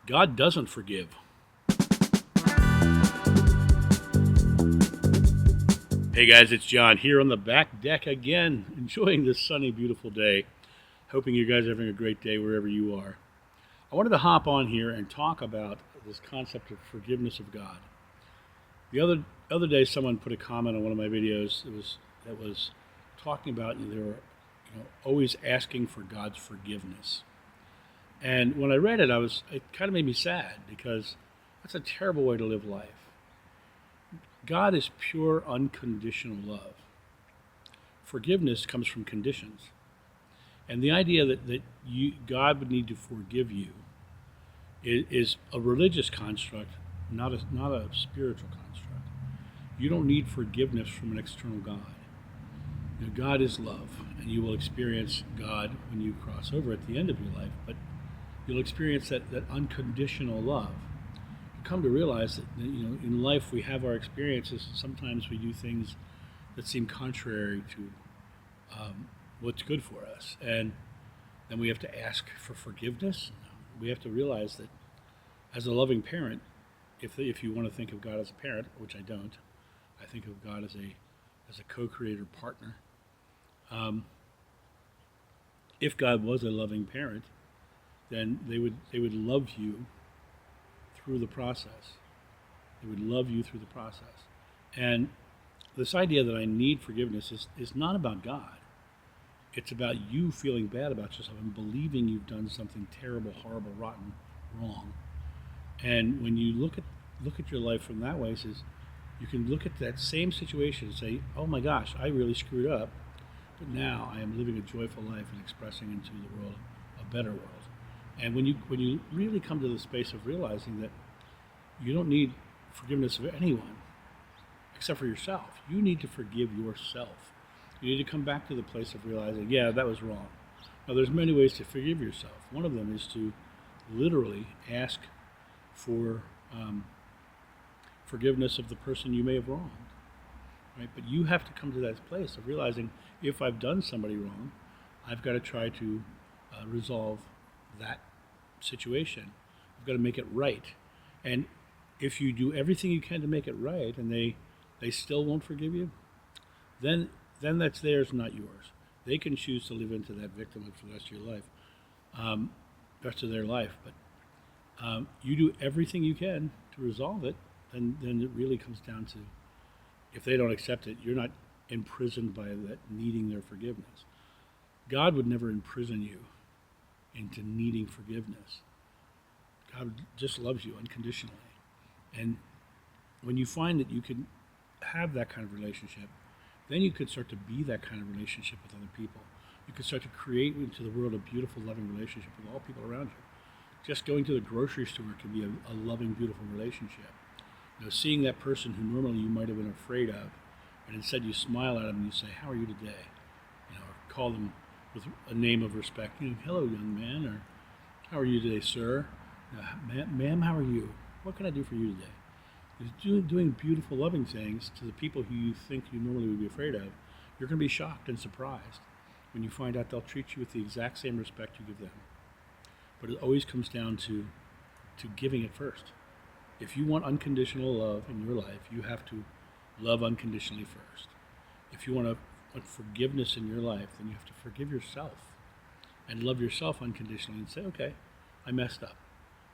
God doesn't forgive. Hey guys, it's John here on the back deck again, enjoying this sunny, beautiful day. Hoping you guys are having a great day wherever you are. I wanted to hop on here and talk about this concept of forgiveness of God. The other day, someone put a comment on one of my videos that was talking about they were always asking for God's forgiveness. And when I read it, it kind of made me sad because that's a terrible way to live life. God is pure, unconditional love. Forgiveness comes from conditions. And the idea that God would need to forgive you is a religious construct, not a spiritual construct. You don't need forgiveness from an external God. God is love, and you will experience God when you cross over at the end of your life, but you'll experience that unconditional love. Come to realize that in life we have our experiences, and sometimes we do things that seem contrary to what's good for us, and then we have to ask for forgiveness. We have to realize that as a loving parent, if you want to think of God as a parent, which I don't, I think of God as a co-creator partner. If God was a loving parent, then they would love you through the process. They would love you through the process. And this idea that I need forgiveness is not about God. It's about you feeling bad about yourself and believing you've done something terrible, horrible, rotten, wrong. And when you look at your life from that way, you can look at that same situation and say, oh my gosh, I really screwed up, but now I am living a joyful life and expressing into the world a better world. And when you really come to the space of realizing that you don't need forgiveness of anyone except for yourself, you need to forgive yourself. You need to come back to the place of realizing, yeah, that was wrong. Now, there's many ways to forgive yourself. One of them is to literally ask for forgiveness of the person you may have wronged, right? But you have to come to that place of realizing, if I've done somebody wrong, I've got to try to resolve that situation. I've got to make it right. And if you do everything you can to make it right, and they still won't forgive you, then that's theirs, not yours. They can choose to live into that victimhood for the rest of your life, rest of their life. But you do everything you can to resolve it, then it really comes down to, if they don't accept it, you're not imprisoned by that needing their forgiveness. God would never imprison you into needing forgiveness. God just loves you unconditionally. And when you find that you can have that kind of relationship, then you could start to be that kind of relationship with other people. You could start to create into the world a beautiful, loving relationship with all people around you. Just going to the grocery store can be a loving, beautiful relationship. Seeing that person who normally you might have been afraid of, and instead you smile at them and you say, "How are you today?" Or call them with a name of respect. "Hello, young man," or "How are you today, sir?" "Ma'am, how are you? What can I do for you today?" Doing beautiful, loving things to the people who you think you normally would be afraid of, you're going to be shocked and surprised when you find out they'll treat you with the exact same respect you give them. But it always comes down to giving it first. If you want unconditional love in your life, you have to love unconditionally first. If you want forgiveness in your life, then you have to forgive yourself and love yourself unconditionally and say, okay, I messed up,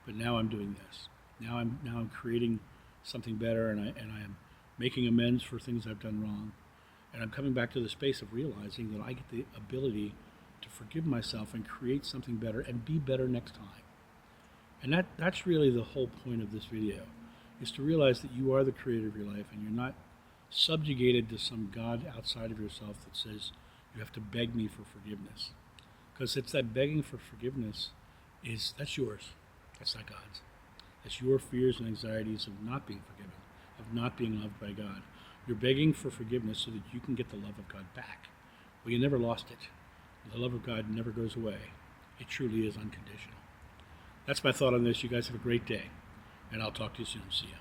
but now I'm doing this. Now I'm creating something better, and I am making amends for things I've done wrong, and I'm coming back to the space of realizing that I get the ability to forgive myself and create something better and be better next time. And that's really the whole point of this video, is to realize that you are the creator of your life, and you're not subjugated to some God outside of yourself that says you have to beg me for forgiveness. Because it's that begging for forgiveness that's yours. That's not God's. That's your fears and anxieties of not being forgiven, of not being loved by God. You're begging for forgiveness so that you can get the love of God back. Well, you never lost it. The love of God never goes away. It truly is unconditional. That's my thought on this. You guys have a great day, and I'll talk to you soon. See ya.